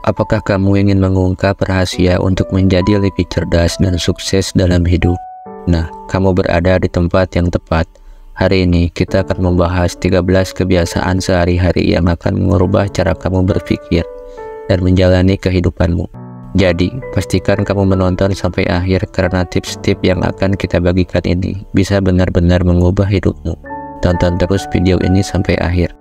Apakah kamu ingin mengungkap rahasia untuk menjadi lebih cerdas dan sukses dalam hidup? Nah, kamu berada di tempat yang tepat. Hari ini kita akan membahas 13 kebiasaan sehari-hari yang akan mengubah cara kamu berpikir dan menjalani kehidupanmu. Jadi, pastikan kamu menonton sampai akhir karena tips-tips yang akan kita bagikan ini bisa benar-benar mengubah hidupmu. Tonton terus video ini sampai akhir.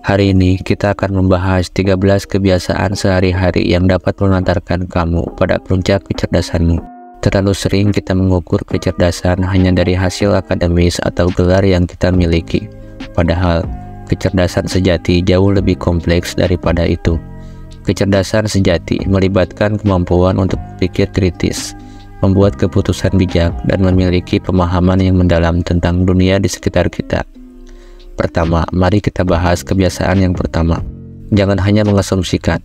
Hari ini kita akan membahas 13 kebiasaan sehari-hari yang dapat mengantarkan kamu pada puncak kecerdasanmu. Terlalu sering kita mengukur kecerdasan hanya dari hasil akademis atau gelar yang kita miliki. Padahal, kecerdasan sejati jauh lebih kompleks daripada itu. Kecerdasan sejati melibatkan kemampuan untuk berpikir kritis, membuat keputusan bijak, dan memiliki pemahaman yang mendalam tentang dunia di sekitar kita. Pertama, mari kita bahas kebiasaan yang pertama. Jangan hanya mengasumsikan.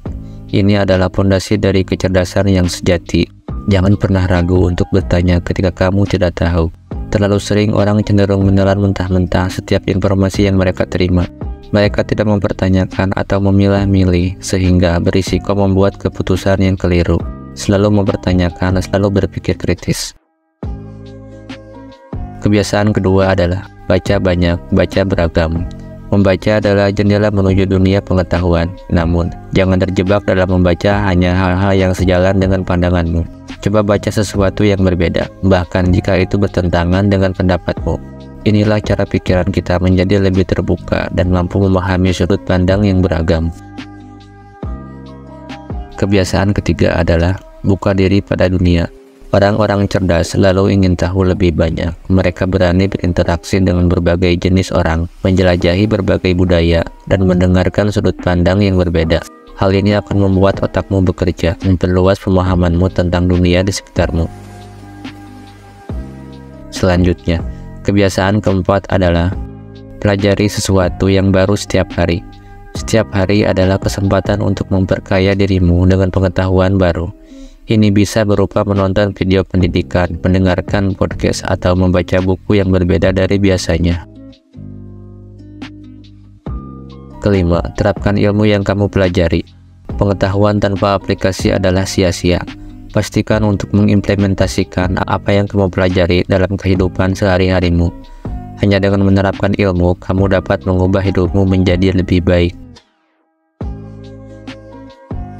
Ini adalah fondasi dari kecerdasan yang sejati. Jangan pernah ragu untuk bertanya ketika kamu tidak tahu. Terlalu sering orang cenderung menelan mentah-mentah setiap informasi yang mereka terima. Mereka tidak mempertanyakan atau memilah-milih, sehingga berisiko membuat keputusan yang keliru. Selalu mempertanyakan dan selalu berpikir kritis. Kebiasaan kedua adalah baca banyak, baca beragam. Membaca adalah jendela menuju dunia pengetahuan. Namun, jangan terjebak dalam membaca hanya hal-hal yang sejalan dengan pandanganmu. Coba baca sesuatu yang berbeda, bahkan jika itu bertentangan dengan pendapatmu. Inilah cara pikiran kita menjadi lebih terbuka dan mampu memahami sudut pandang yang beragam. Kebiasaan ketiga adalah buka diri pada dunia. Orang-orang cerdas selalu ingin tahu lebih banyak. Mereka berani berinteraksi dengan berbagai jenis orang, menjelajahi berbagai budaya, dan mendengarkan sudut pandang yang berbeda. Hal ini akan membuat otakmu bekerja, memperluas pemahamanmu tentang dunia di sekitarmu. Selanjutnya, kebiasaan keempat adalah pelajari sesuatu yang baru setiap hari. Setiap hari adalah kesempatan untuk memperkaya dirimu dengan pengetahuan baru. Ini bisa berupa menonton video pendidikan, mendengarkan podcast, atau membaca buku yang berbeda dari biasanya. Kelima, terapkan ilmu yang kamu pelajari. Pengetahuan tanpa aplikasi adalah sia-sia. Pastikan untuk mengimplementasikan apa yang kamu pelajari dalam kehidupan sehari-harimu. Hanya dengan menerapkan ilmu, kamu dapat mengubah hidupmu menjadi lebih baik.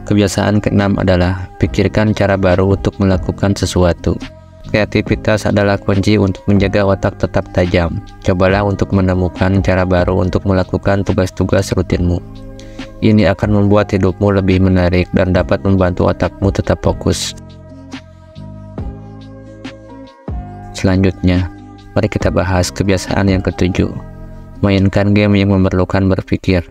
Kebiasaan keenam adalah pikirkan cara baru untuk melakukan sesuatu. Kreativitas adalah kunci untuk menjaga otak tetap tajam. Cobalah untuk menemukan cara baru untuk melakukan tugas-tugas rutinmu. Ini akan membuat hidupmu lebih menarik dan dapat membantu otakmu tetap fokus. Selanjutnya, mari kita bahas kebiasaan yang ketujuh. Mainkan game yang memerlukan berpikir.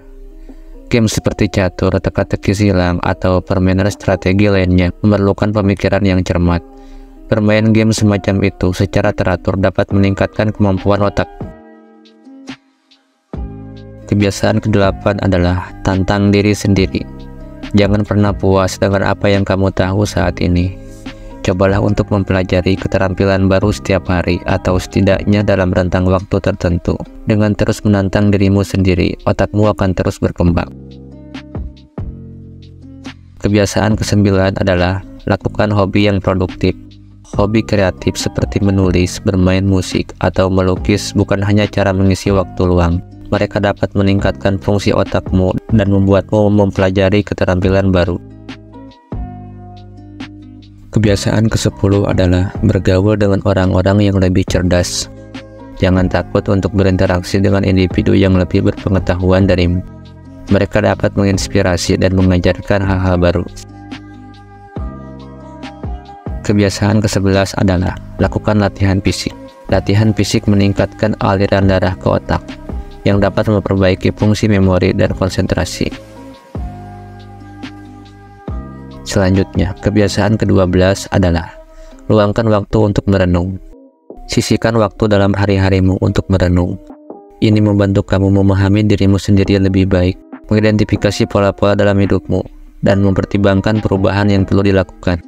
Game seperti catur, teka-teki silang, atau permainan strategi lainnya memerlukan pemikiran yang cermat. Bermain game semacam itu secara teratur dapat meningkatkan kemampuan otak. Kebiasaan ke-8 adalah tantang diri sendiri. Jangan pernah puas dengan apa yang kamu tahu saat ini. Cobalah untuk mempelajari keterampilan baru setiap hari atau setidaknya dalam rentang waktu tertentu. Dengan terus menantang dirimu sendiri, otakmu akan terus berkembang. Kebiasaan ke-9 adalah lakukan hobi yang produktif. Hobi kreatif seperti menulis, bermain musik, atau melukis bukan hanya cara mengisi waktu luang. Mereka dapat meningkatkan fungsi otakmu dan membuatmu mempelajari keterampilan baru. Kebiasaan ke-10 adalah bergaul dengan orang-orang yang lebih cerdas. Jangan takut untuk berinteraksi dengan individu yang lebih berpengetahuan darimu. Mereka dapat menginspirasi dan mengajarkan hal-hal baru. Kebiasaan ke-11 adalah lakukan latihan fisik. Latihan fisik meningkatkan aliran darah ke otak, yang dapat memperbaiki fungsi memori dan konsentrasi. Selanjutnya, kebiasaan ke-12 adalah luangkan waktu untuk merenung. Sisihkan waktu dalam hari-harimu untuk merenung. Ini membantu kamu memahami dirimu sendiri lebih baik, mengidentifikasi pola-pola dalam hidupmu, dan mempertimbangkan perubahan yang perlu dilakukan.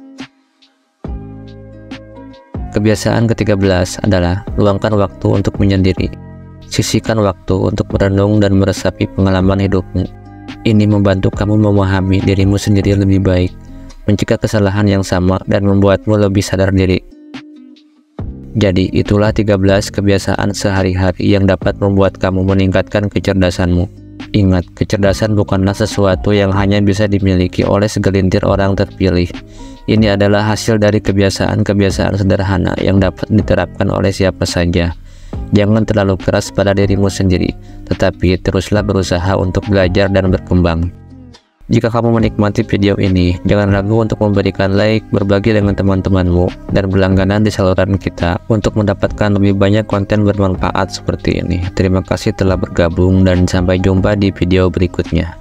Kebiasaan ke-13 adalah luangkan waktu untuk menyendiri. Sisihkan waktu untuk merenung dan meresapi pengalaman hidupmu. Ini membantu kamu memahami dirimu sendiri lebih baik, mencegah kesalahan yang sama, dan membuatmu lebih sadar diri. Jadi, itulah 13 kebiasaan sehari-hari yang dapat membuat kamu meningkatkan kecerdasanmu. Ingat, kecerdasan bukanlah sesuatu yang hanya bisa dimiliki oleh segelintir orang terpilih. Ini adalah hasil dari kebiasaan-kebiasaan sederhana yang dapat diterapkan oleh siapa saja. Jangan terlalu keras pada dirimu sendiri, tetapi teruslah berusaha untuk belajar dan berkembang. Jika kamu menikmati video ini, jangan ragu untuk memberikan like, berbagi dengan teman-temanmu, dan berlangganan di saluran kita untuk mendapatkan lebih banyak konten bermanfaat seperti ini. Terima kasih telah bergabung dan sampai jumpa di video berikutnya.